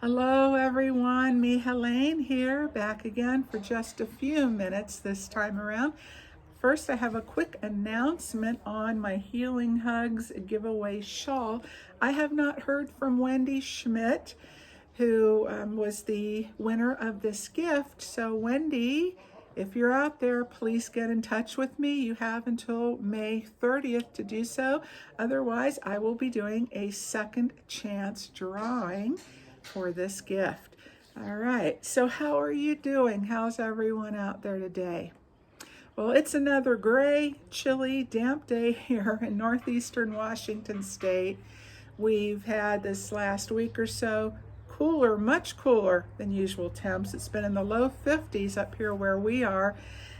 Hello everyone, me Helene here, back again for just a few minutes this time around. First, I have a quick announcement on my Healing Hugs giveaway shawl. I have not heard from Wendy Schmidt, who was the winner of this gift. So Wendy, if you're out there, please get in touch with me. You have until May 30th to do so. Otherwise, I will be doing a second chance drawing for this gift. All right, so how are you doing? How's everyone out there today? Well, it's another gray, chilly, damp day here in northeastern Washington state. We've had this last week or so cooler, much cooler than usual temps. It's been in the low 50s up here where we are,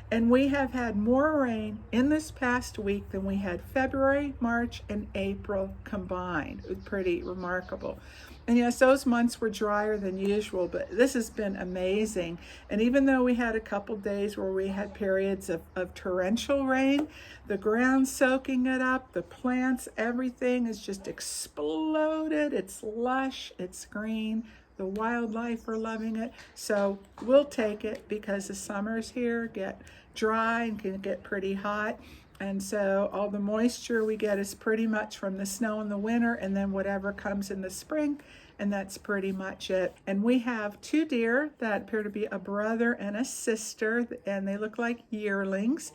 and we have had more rain in this past week than we had February, March, and April combined. It was pretty remarkable. And yes, those months were drier than usual, but this has been amazing. And even though we had a couple days where we had periods of torrential rain, the ground soaking it up, the plants, everything is just exploded. It's lush, it's green. The wildlife are loving it. So we'll take it because the summers here get dry and can get pretty hot. And so all the moisture we get is pretty much from the snow in the winter and then whatever comes in the spring, and that's pretty much it. And we have two deer that appear to be a brother and a sister, and they look like yearlings.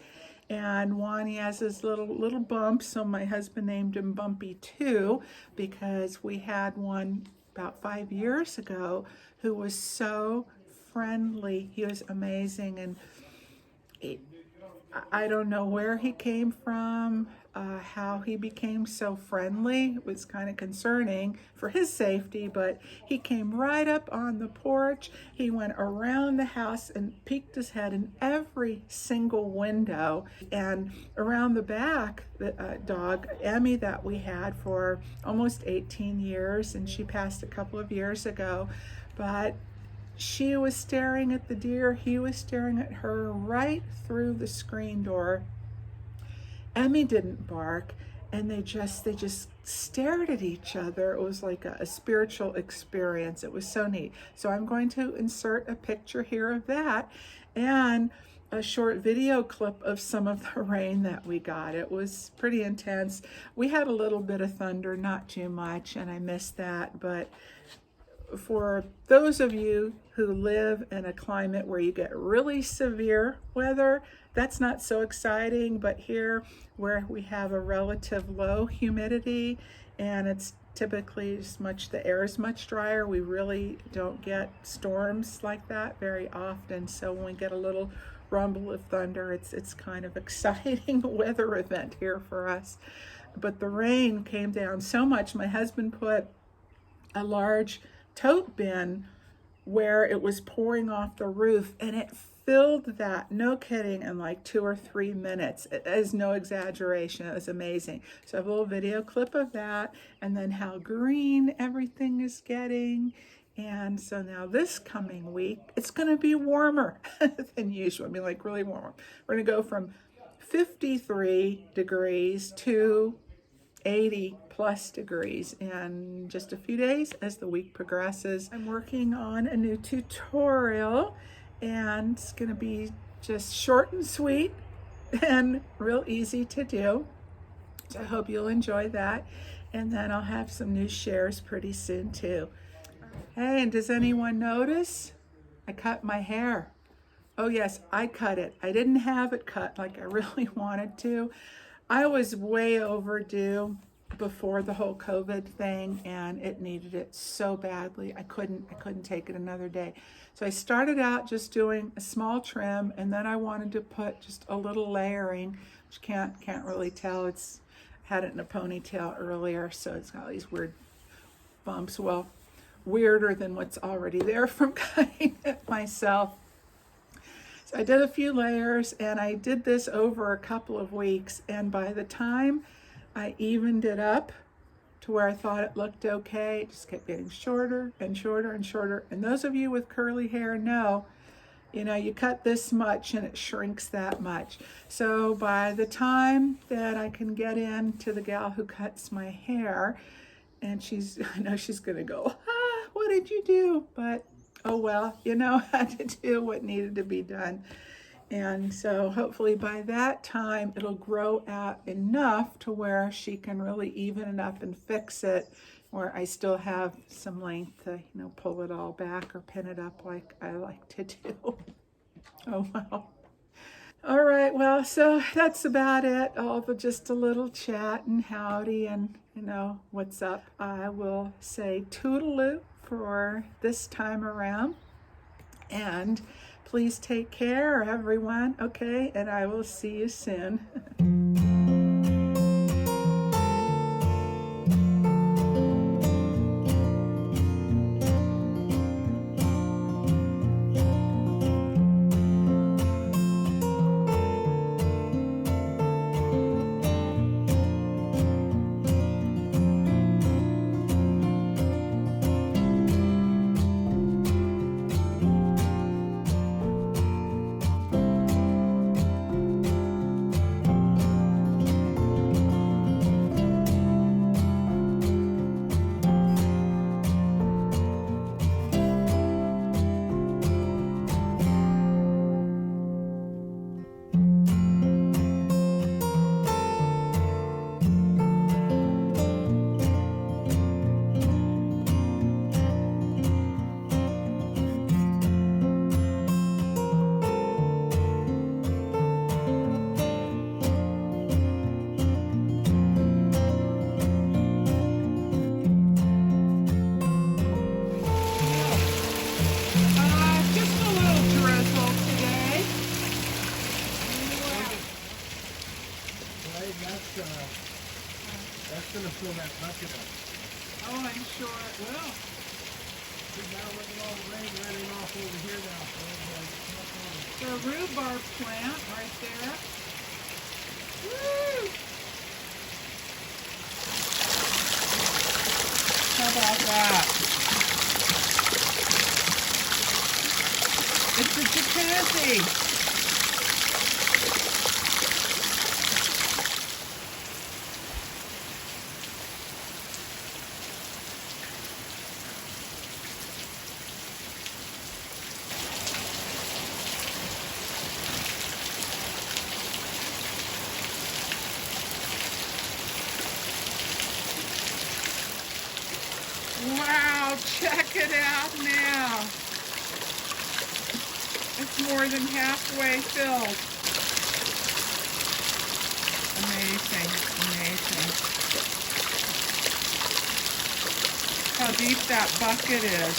And one, he has his little bump, so my husband named him Bumby too, because we had one about 5 years ago who was so friendly. He was amazing, and I don't know where he came from, how he became so friendly. It was kind of concerning for his safety, but he came right up on the porch. He went around the house and peeked his head in every single window. And around the back, the dog, Emmy, that we had for almost 18 years, and she passed a couple of years ago, but she was staring at the deer, he was staring at her right through the screen door. Emmy didn't bark, and they just stared at each other. It was like a spiritual experience. It was so neat. So I'm going to insert a picture here of that and a short video clip of some of the rain that we got. It was pretty intense. We had a little bit of thunder, not too much, and I missed that, but for those of you who live in a climate where you get really severe weather, that's not so exciting. But here, where we have a relative low humidity and it's typically the air is much drier, we really don't get storms like that very often. So when we get a little rumble of thunder, it's kind of exciting weather event here for us. But the rain came down so much. My husband put a large tote bin where it was pouring off the roof, and it filled that, no kidding, in like 2 or 3 minutes. It is no exaggeration. It was amazing. So I have a little video clip of that, and then how green everything is getting. And so now this coming week, it's going to be warmer than usual. I mean, like really warm. We're going to go from 53 degrees to 80 plus degrees in just a few days as the week progresses. I'm working on a new tutorial, and it's going to be just short and sweet and real easy to do. So I hope you'll enjoy that. And then I'll have some new shares pretty soon too. Hey, and does anyone notice? I cut my hair. Oh yes, I cut it. I didn't have it cut like I really wanted to. I was way overdue before the whole COVID thing, and it needed it so badly. I couldn't take it another day. So I started out just doing a small trim, and then I wanted to put just a little layering, which can't really tell. It's had it in a ponytail earlier, so it's got these weird bumps. Well, weirder than what's already there from cutting it myself. So I did a few layers, and I did this over a couple of weeks, and by the time I evened it up to where I thought it looked okay, it just kept getting shorter and shorter and shorter. And those of you with curly hair know, you cut this much and it shrinks that much. So by the time that I can get in to the gal who cuts my hair, and I know she's gonna go, what did you do? But oh well, you know, I had to do what needed to be done. And so hopefully by that time it'll grow out enough to where she can really even it up and fix it, where I still have some length to, you know, pull it all back or pin it up like I like to do. Oh well. All right, well, so that's about it. All the just a little chat and howdy and, you know, what's up. I will say toodaloo for this time around. And please take care, everyone, okay? And I will see you soon. Just a little drizzle today. Right, that's gonna fill that bucket up. Oh, I'm sure it will. See, now look at all the rain running off over here now. So The rhubarb plant right there. Woo! How about that? It's a jacuzzi. Wow, check it out now. It's more than halfway filled. Amazing, amazing. How deep that bucket is.